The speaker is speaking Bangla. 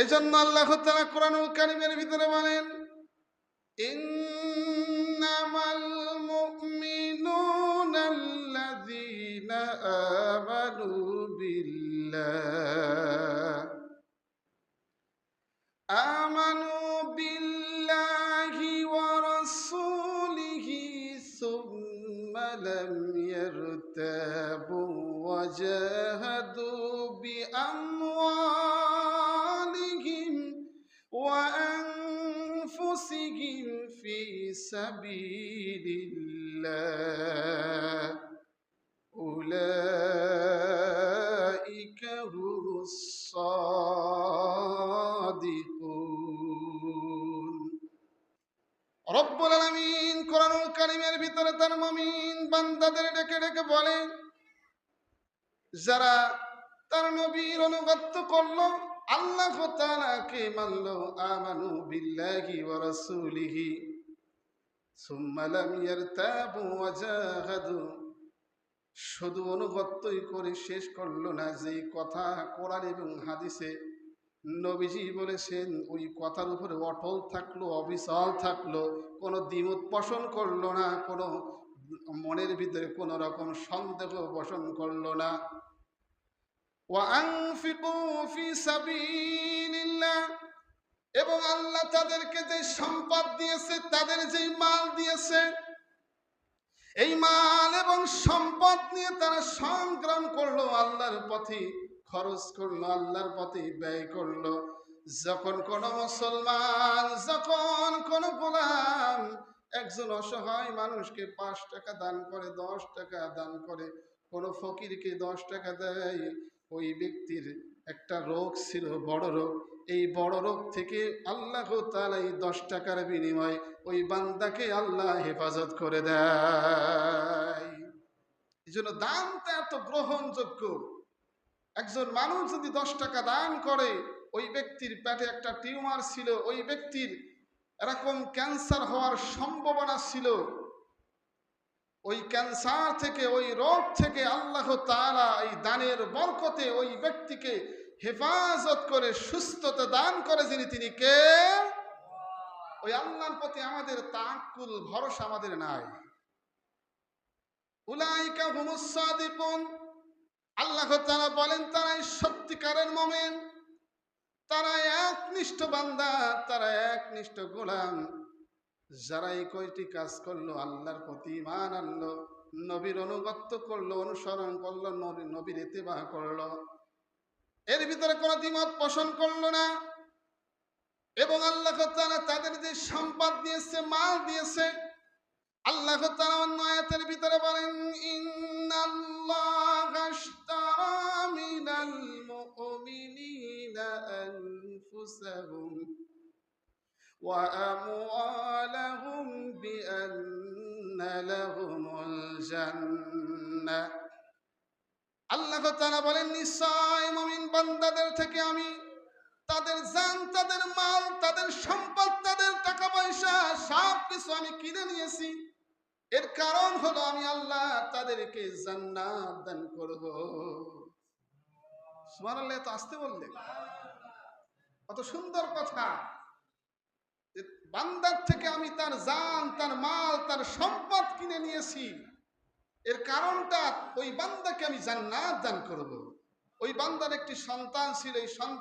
এজন্য আল্লাহ তাআলা কোরআনুল কারীমের ভিতরে বলেন, ইন্নামাল মুমিনুনা আল্লাযীনা আমানু বিল্লাহি ওয়া রাসূলিহি সুম্মা লাম ইয়ারতাবু ওয়া জাহাদু বিআমওয়ালিহিম ওয়া আনফুসিহিম ফি সাবিলিল্লাহ উলাইকা হুমুস সাদিকুন। রব্বুল আলামিন কোরআনুল কারীমের ভিতরে তার মুমিন বান্দাদের ডেকে ডেকে বলেন, যারা তার নবীর অনুগত্য করলো, আল্লাহ তাআলাকে মানলো, আমানু বিল্লাহি ওয়া রাসূলিহি সুম্মা লাম ইয়ারতাবু ওয়া জাহাদু, শুধু অনুগত্যই করে শেষ করলো না, যেই কথা কোরআন এবং হাদিসে নবীজি বলেছেন ওই কথার উপরে অটল থাকলো, অবিচল থাকলো, কোনো দ্বিমত পোষণ করলো না, কোনো মনের ভিতরে কোনো রকম সন্দেহ পোষণ করলো না। ওয়া আনফিকু ফি সাবিলিল্লাহ, এবং আল্লাহ তাদেরকে যে সম্পদ দিয়েছে, তাদের যে মাল দিয়েছে, এই মাল এবং সম্পদ নিয়ে তারা সংগ্রাম করলো, আল্লাহর পথে খরচ করলো, আল্লাহর পথে ব্যয় করলো। যখন কোন মুসলমান, যখন কোন গোলাম একজন অসহায় মানুষকে 5 টাকা দান করে, 10 টাকা দান করে, কোন ফকিরকে 10 টাকা দেয়, ওই ব্যক্তির একটা রোগ ছিল, বড় রোগ, এই বড় রোগ থেকে আল্লাহ তাআলা এই 10 টাকার বিনিময়ে ওই বান্দাকে আল্লাহ হেফাজত করে দেয়। এই জন্য দানটা এত গ্রহণযোগ্য। একজন মানুষ যদি 10 টাকা দান করে, ওই ব্যক্তির পেটে একটা টিউমার ছিল, ওই ব্যক্তির এরকম ক্যান্সার হওয়ার সম্ভাবনা ছিল, ওই ক্যান্সার থেকে, ওই রোগ থেকে আল্লাহ তাআলা এই দানের বরকতে ওই ব্যক্তিকে হেফাজত করে সুস্থতা দান করে যিনি, তিনি কে? ওই আল্লাহর প্রতি আমাদের তাওয়াক্কুল, ভরসা আমাদের নাই। উলাইকা হুমুস সাদিকুন, আল্লাহ তাআলা বলেন তারাই সত্যিকারের মুমিন, তারা একনিষ্ঠ বান্দা, তারা একনিষ্ঠ গোলাম, যারা এই কয়টি কাজ করলো, আল্লাহর প্রতি ঈমান আনলো, নবীর অনুগত্য করলো, অনুসরণ করলো, নবীর ইত্তেবা করলো, এর ভিতরে কোনো দ্বিমত পোষণ করলো না, এবং আল্লাহ তাআলা তাদের যে সম্পদ দিয়েছে, মাল দিয়েছে, আল্লাহ তাআলা অন্য আয়াতের ভিতরে বলেন, ইন্নাল্লাহা আশতারা মিনাল মুমিনিনা আনফুসাহুম ওয়া আমওয়ালাহুম বিআন্না লাহুমুল জান্নাহ। আল্লাহ তাআলা বলেন, নিশ্চয় মুমিন বান্দাদের থেকে আমি তাদের জান, তাদের মাল, তাদের সম্পদ, তাদের টাকা পয়সা সব কিছু আমি কিনে নিয়েছি। এর কারণ হলো আমি আল্লাহ তাদেরকে জান্নাত দান করব। সুবহানাল্লাহ, তো আসতে বললে কত সুন্দর কথা, যে বান্দার থেকে আমি তার জান, তার মাল, তার সম্পদ কিনে নিয়েছি, এর কারণটা ওই বান্দাকে আমি জান্নাত দান করব। ওই বান্দার একটি সন্তান ছিল, এই সন্তান